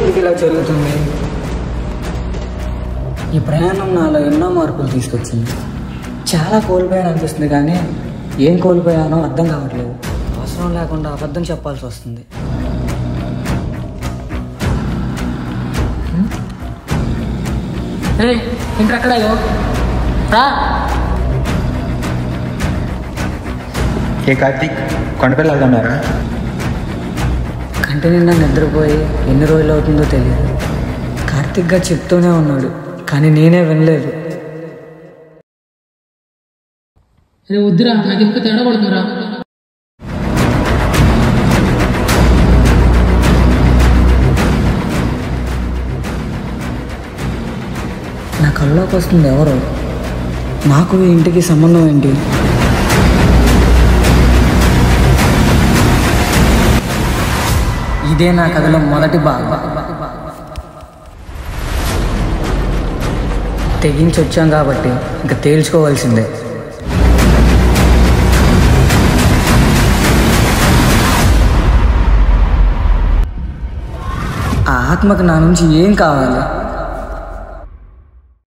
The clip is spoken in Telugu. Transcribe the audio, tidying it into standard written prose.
ఎందుకు ఇలా జరుగుతుంది? ఈ ప్రయాణం నాలో ఎన్నో మార్పులు తీసుకొచ్చింది. చాలా కోల్పోయాను అనిపిస్తుంది, కానీ ఏం కోల్పోయానో అర్థం కావట్లేదు. అవసరం లేకుండా అబద్ధం చెప్పాల్సి వస్తుంది. ఇంటెక్కడో రా. ఏ కార్తీక్, కొండపల్లి వెళ్తున్నారా? కంటి నిండా నిద్రపోయి ఎన్ని రోజులు అవుతుందో తెలియదు. కార్తీక్గా చెప్తూనే ఉన్నాడు, కానీ నేనే వినలేదు. వద్దురా, నాకు ఇంకా తేడా పడుతుందిరా. నా కళ్ళలోకి వస్తుంది ఎవరో. నాకు ఈ ఇంటికి సంబంధం ఏంటి? ఇదే నా కథలో మొదటి భాగం. తెగించి వచ్చాం కాబట్టి ఇంకా తేల్చుకోవాల్సిందే. ఆ ఆత్మకు నా నుంచి ఏం కావాలి?